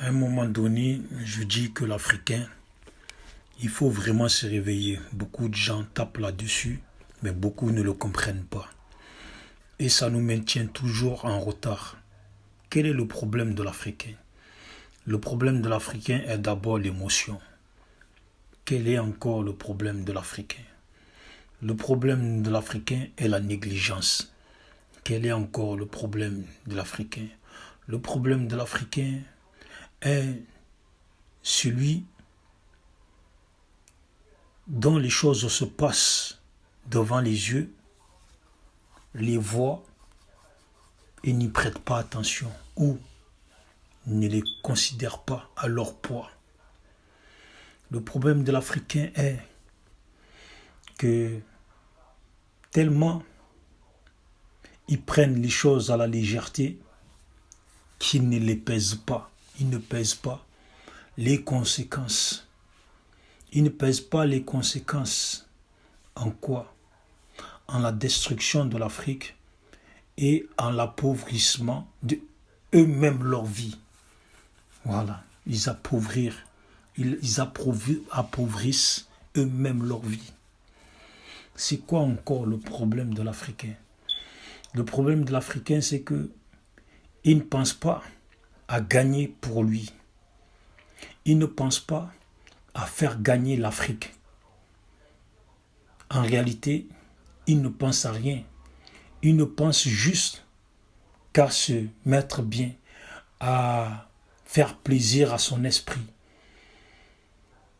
À un moment donné, je dis que l'Africain, il faut vraiment se réveiller. Beaucoup de gens tapent là-dessus, mais beaucoup ne le comprennent pas. Et ça nous maintient toujours en retard. Quel est le problème de l'Africain? Le problème de l'Africain est d'abord l'émotion. Quel est encore le problème de l'Africain? Le problème de l'Africain est la négligence. Quel est encore le problème de l'Africain? Le problème de l'Africain est celui dont les choses se passent devant les yeux, les voit et n'y prête pas attention ou ne les considère pas à leur poids. Le problème de l'Africain est que tellement ils prennent les choses à la légèreté qu'ils ne les pèsent pas. Ils ne pèsent pas les conséquences. Ils ne pèsent pas les conséquences. En quoi? En la destruction de l'Afrique et en l'appauvrissement de eux-mêmes leur vie. Voilà, ils appauvrissent eux-mêmes leur vie. C'est quoi encore le problème de l'Africain? Le problème de l'Africain, c'est que il ne pense pas à gagner pour lui. Il ne pense pas à faire gagner l'Afrique. En réalité, il ne pense à rien. Il ne pense juste qu'à se mettre bien, à faire plaisir à son esprit.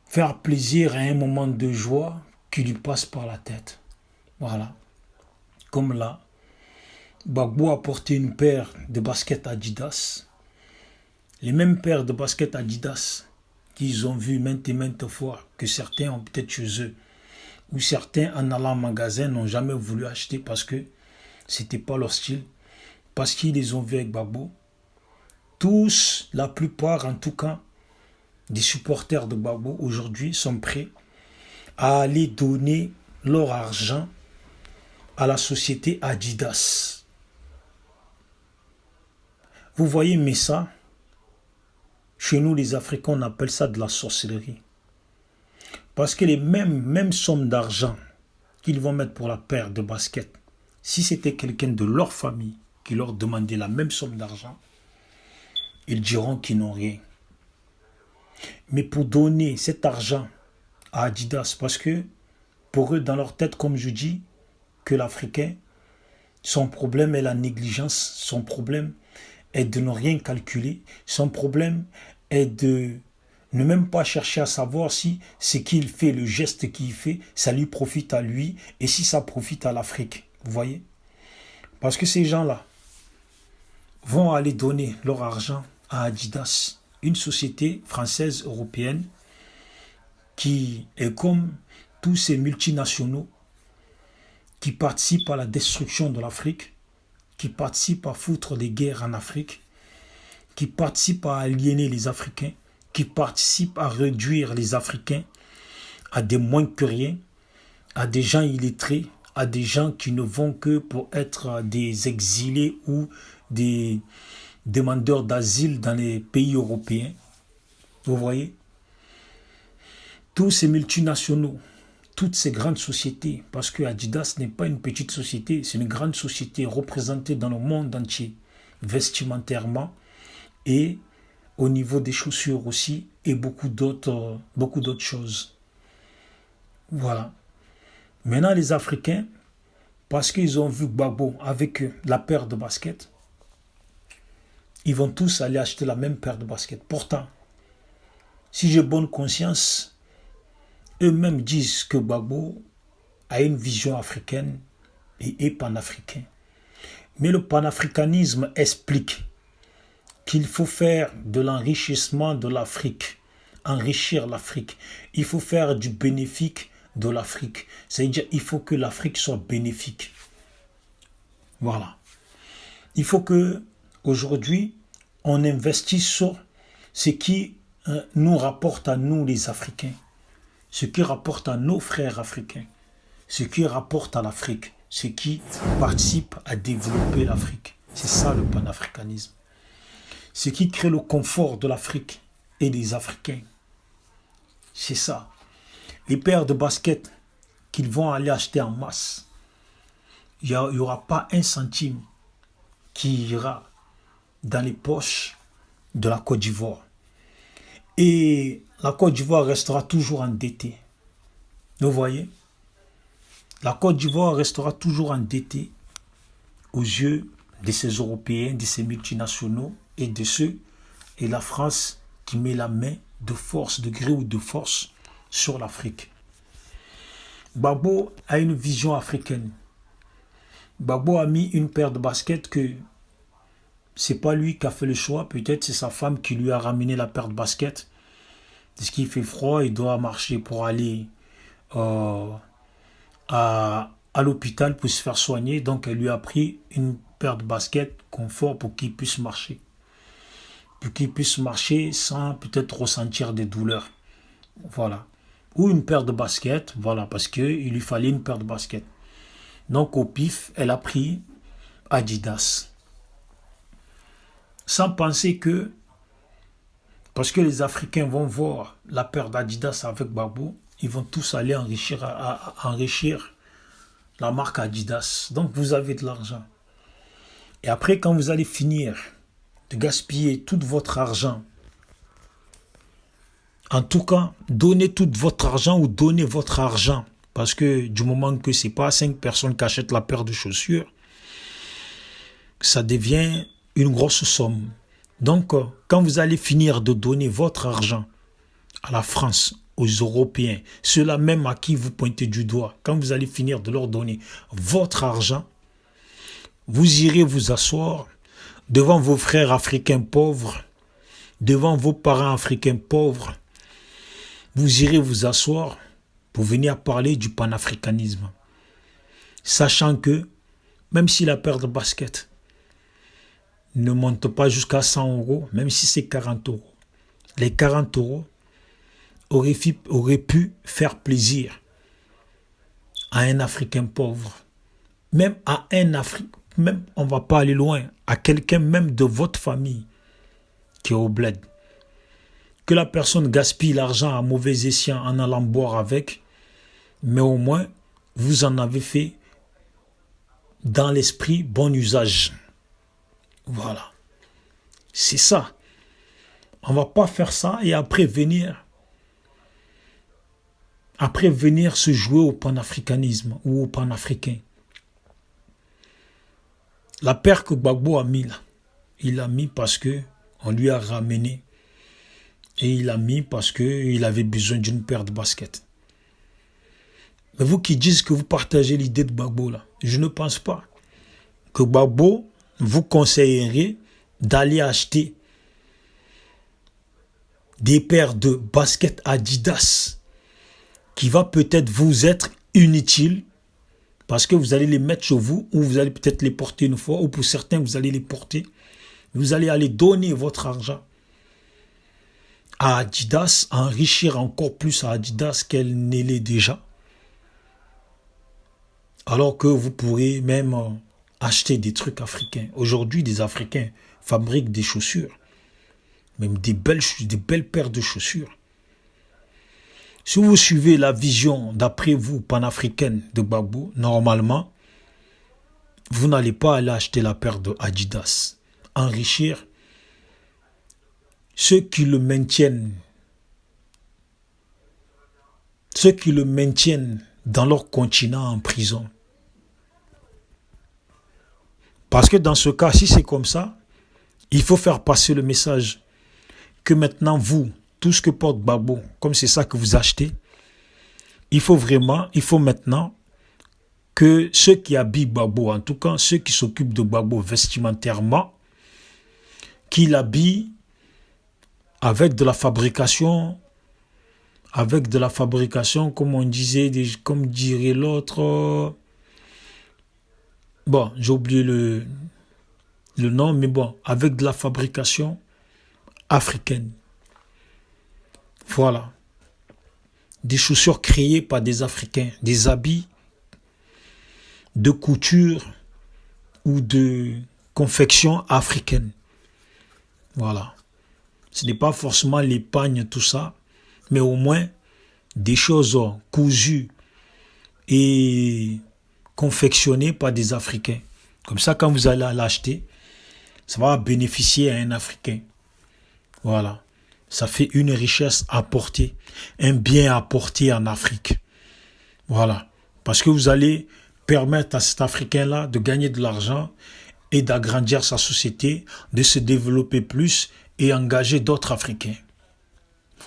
Faire plaisir à un moment de joie qui lui passe par la tête. Voilà. Comme là, Gbagbo a porté une paire de baskets Adidas. Les mêmes paires de baskets Adidas qu'ils ont vues maintes et maintes fois, que certains ont peut-être chez eux, ou certains en allant en magasin n'ont jamais voulu acheter parce que c'était pas leur style, parce qu'ils les ont vus avec Gbagbo. Tous, la plupart en tout cas, des supporters de Gbagbo aujourd'hui sont prêts à aller donner leur argent à la société Adidas. Vous voyez, mais ça, chez nous les Africains, on appelle ça de la sorcellerie. Parce que les mêmes sommes d'argent qu'ils vont mettre pour la paire de baskets, si c'était quelqu'un de leur famille qui leur demandait la même somme d'argent, ils diront qu'ils n'ont rien. Mais pour donner cet argent à Adidas, parce que pour eux, dans leur tête, comme je dis, que l'Africain, son problème est la négligence, son problème est de ne rien calculer, son problème est de ne même pas chercher à savoir si ce qu'il fait, le geste qu'il fait, ça lui profite à lui et si ça profite à l'Afrique. Vous voyez? Parce que ces gens-là vont aller donner leur argent à Adidas, une société française européenne qui est comme tous ces multinationaux qui participent à la destruction de l'Afrique, qui participent à foutre des guerres en Afrique, qui participent à aliéner les Africains, qui participent à réduire les Africains à des moins que rien, à des gens illettrés, à des gens qui ne vont que pour être des exilés ou des demandeurs d'asile dans les pays européens. Vous voyez? Tous ces multinationaux, toutes ces grandes sociétés, parce que Adidas n'est pas une petite société, c'est une grande société représentée dans le monde entier, vestimentairement et au niveau des chaussures aussi, et beaucoup d'autres choses. Voilà. Maintenant, les Africains, parce qu'ils ont vu Gbagbo avec la paire de baskets, ils vont tous aller acheter la même paire de baskets. Pourtant, si j'ai bonne conscience, eux-mêmes disent que Gbagbo a une vision africaine et est panafricain. Mais le panafricanisme explique qu'il faut faire de l'enrichissement de l'Afrique, enrichir l'Afrique. Il faut faire du bénéfique de l'Afrique. C'est-à-dire qu'il faut que l'Afrique soit bénéfique. Voilà. Il faut que aujourd'hui on investisse sur ce qui nous rapporte à nous les Africains, ce qui rapporte à nos frères africains, ce qui rapporte à l'Afrique, ce qui participe à développer l'Afrique. C'est ça le panafricanisme. ce qui crée le confort de l'Afrique et des Africains. C'est ça. Les paires de baskets qu'ils vont aller acheter en masse, il n'y aura pas un centime qui ira dans les poches de la Côte d'Ivoire. Et la Côte d'Ivoire restera toujours endettée. Vous voyez? La Côte d'Ivoire restera toujours endettée aux yeux de ces Européens, de ces multinationaux et de ceux, et la France qui met la main de force, de gré ou de force sur l'Afrique. Gbagbo a une vision africaine. Gbagbo a mis une paire de baskets que c'est pas lui qui a fait le choix, peut-être c'est sa femme qui lui a ramené la paire de baskets. Parce qu'il fait froid, il doit marcher pour aller à l'hôpital pour se faire soigner. Donc elle lui a pris une paire de baskets confort pour qu'il puisse marcher. Pour qu'il puisse marcher sans peut-être ressentir des douleurs. Voilà. Ou une paire de baskets, voilà, parce qu'il lui fallait une paire de baskets. Donc au pif, elle a pris Adidas. Sans penser que, parce que les Africains vont voir la paire d'Adidas avec Gbagbo, ils vont tous aller enrichir la marque Adidas. Donc vous avez de l'argent. Et après, quand vous allez finir de gaspiller tout votre argent, en tout cas, donnez tout votre argent ou donnez votre argent. Parce que du moment que ce n'est pas 5 personnes qui achètent la paire de chaussures, ça devient une grosse somme. Donc, quand vous allez finir de donner votre argent à la France, aux Européens, ceux-là même à qui vous pointez du doigt, quand vous allez finir de leur donner votre argent, vous irez vous asseoir devant vos frères africains pauvres, devant vos parents africains pauvres, vous irez vous asseoir pour venir parler du panafricanisme. Sachant que, même si la paire de baskets ne monte pas jusqu'à 100 €, même si c'est 40 €, les 40 € auraient pu faire plaisir à un Africain pauvre. Même à un Africain, même on ne va pas aller loin, à quelqu'un même de votre famille qui est au bled. Que la personne gaspille l'argent à mauvais escient en allant boire avec, mais au moins, vous en avez fait dans l'esprit bon usage. Voilà. C'est ça. On ne va pas faire ça et après venir se jouer au panafricanisme ou au panafricain. La paire que Gbagbo a mis là, il l'a mis parce que on lui a ramené. Et il l'a mis parce qu'il avait besoin d'une paire de baskets. Mais vous qui dites que vous partagez l'idée de Gbagbo là, je ne pense pas que Gbagbo vous conseillerait d'aller acheter des paires de baskets Adidas qui va peut-être vous être inutile parce que vous allez les mettre chez vous ou vous allez peut-être les porter une fois ou pour certains vous allez les porter. Vous allez aller donner votre argent à Adidas, enrichir encore plus à Adidas qu'elle ne l'est déjà. Alors que vous pourrez même acheter des trucs africains. Aujourd'hui, des Africains fabriquent des chaussures. Même des belles paires de chaussures. Si vous suivez la vision, d'après vous, panafricaine de Gbagbo, normalement, vous n'allez pas aller acheter la paire de Adidas. Enrichir ceux qui le maintiennent dans leur continent en prison. Parce que dans ce cas, si c'est comme ça, il faut faire passer le message que maintenant vous, tout ce que porte Gbagbo, comme c'est ça que vous achetez, il faut maintenant que ceux qui habillent Gbagbo, en tout cas ceux qui s'occupent de Gbagbo vestimentairement, qu'ils l'habillent avec de la fabrication, comme on disait, comme dirait l'autre. Bon, j'ai oublié le nom, mais bon, avec de la fabrication africaine. Voilà. Des chaussures créées par des Africains, des habits de couture ou de confection africaine. Voilà. Ce n'est pas forcément l'épargne, tout ça, mais au moins des choses cousues et confectionnées par des Africains. Comme ça, quand vous allez l'acheter, ça va bénéficier à un Africain. Voilà. Ça fait une richesse apportée, un bien apporté en Afrique. Voilà. Parce que vous allez permettre à cet Africain-là de gagner de l'argent et d'agrandir sa société, de se développer plus et engager d'autres Africains.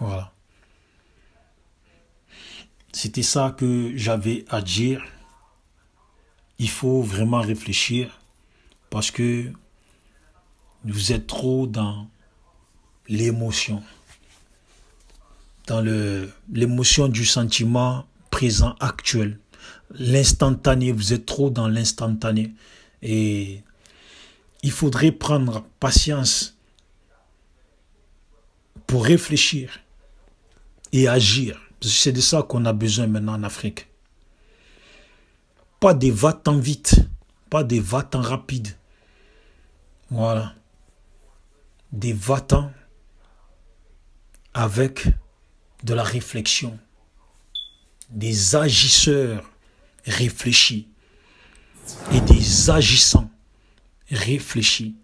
Voilà. C'était ça que j'avais à dire. Il faut vraiment réfléchir parce que vous êtes trop dans l'émotion, dans l'émotion du sentiment présent actuel. L'instantané, vous êtes trop dans l'instantané. Et il faudrait prendre patience pour réfléchir et agir. C'est de ça qu'on a besoin maintenant en Afrique. Pas des va-t'en vite, pas des va-t'en rapides. Voilà. Des va-t'en avec de la réflexion. Des agisseurs réfléchis et des agissants réfléchis.